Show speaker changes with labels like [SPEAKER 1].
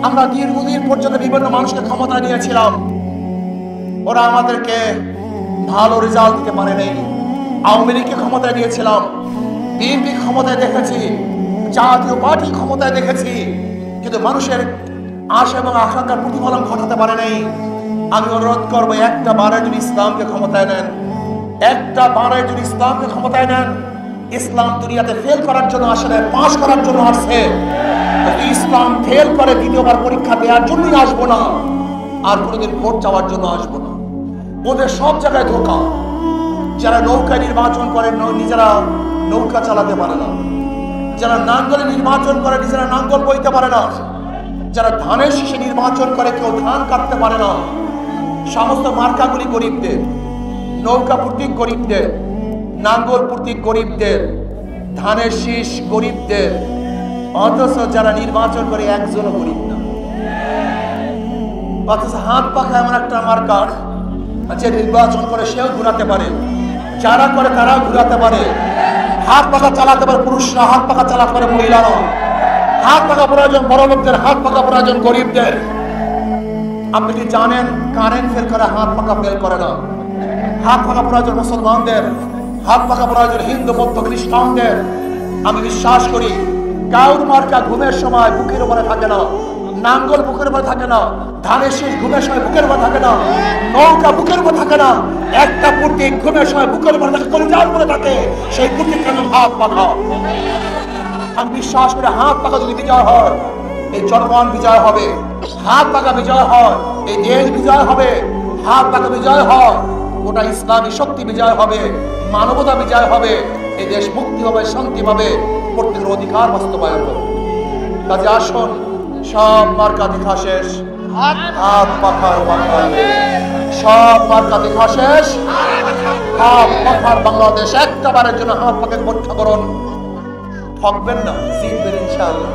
[SPEAKER 1] আমরা দীর্ঘদিন পর্যন্ত বিভিন্ন মানুষকে ক্ষমতা নিয়েছিলাম, ওরা আমাদেরকে ভালো রেজাল্ট দিতে পারে নাই। আওয়ামী লীগকে ক্ষমতায় দিয়েছিলাম, বিএনপি ক্ষমতায় দেখেছি, জাতীয় পার্টি ক্ষমতায় দেখেছি, কিন্তু মানুষের আশা এবং আকাঙ্ক্ষার প্রতিফলন ঘটাতে পারে নাই। আমি অনুরোধ করবো, একটা বারে যদি ইসলামকে ক্ষমতায় নেন, একটা বারে যদি ইসলামকে ক্ষমতায় নেন, ইসলাম দুনিয়াতে ফেল করার জন্য আসে না, পাস করার জন্য আসছে। ইসলাম ফেল করে দ্বিতীয়বার পরীক্ষা দেওয়ার জন্যই আসবো না, আর কোনোদিন ভোট চাওয়ার জন্য আসবো না। ওদের সব জায়গায় ধোঁকা। যারা নৌকা নির্বাচন করে নিজেরা নৌকা চালাতে পারে না, যারা নাঙ্গলে নির্বাচন করে নিজেরা নাঙ্গল বইতে পারে না, যারা ধানের শীষে নির্বাচন করে কেউ ধান কাটতে পারে না। সমস্ত মার্কাগুলি গরিবদের, নৌকা প্রতীক গরিবদের, নাঙ্গল প্রতীক গরিবদের, ধানের শীষ গরিবদের, অথচ যারা নির্বাচন করে একজনও গরিব না। অথচ হাত পাখা এমন একটা মার্কা, যে নির্বাচন করে সেও ঘুরাতে পারে, যারা করে তারাও ঘুরাতে পারে। হাত পাখা চালাতে পারে পুরুষরা, হাত পাখা চালাতে পারে মহিলারা। হাত পাখা প্রয়োজন বড় লোকদের, হাত পাখা প্রয়োজন গরিবদের। আপনি কি জানেন কারেন্ট ফেল করে, হাত পাখা ফেল করে না? হাত পাখা প্রয়োজন মুসলমানদের, হাত পাখা প্রয়োজন হিন্দু বৌদ্ধ খ্রিস্টানদের। আমি বিশ্বাস করি কাউর মার্কা ঘুমের সময় বুকের উপরে থাকে না, নাঙ্গল বুকের উপরে থাকে না, ধানের শীষ ঘুমের সময় বুকের উপর থাকে না, নৌকা বুকের উপর থাকে না। একটা প্রতীক ঘুমের সময় বুকের উপর থাকে, কলিজার উপরে থাকে, সেই প্রতীক কেন? হাত পাখা। আমি বিশ্বাস করি হাত পাখা যদি বিজয় হয়, এই জনগণ বিজয় হবে। হাত পাখা বিজয় হয়, এই দেশ বিজয় হবে। হাত পাখা বিজয় হয়, গোটা ইসলামী শক্তি বিজয় হবে, মানবতা বিজয় হবে, এই দেশ মুক্তি হবে, শান্তি পাবে, প্রত্যেকের অধিকার বাস্তবায়ন হবে। কাজে আসুন, সব মার্কা দেখা শেষ, হাত পাখার বাংলাদেশ। সব মার্কা দেখা শেষ, হাত পাখার বাংলাদেশ। একটা বারের জন্য হাত পাখাকে পরীক্ষা করুন, ঠকবেন না, জিতবেন ইনশাআল্লাহ।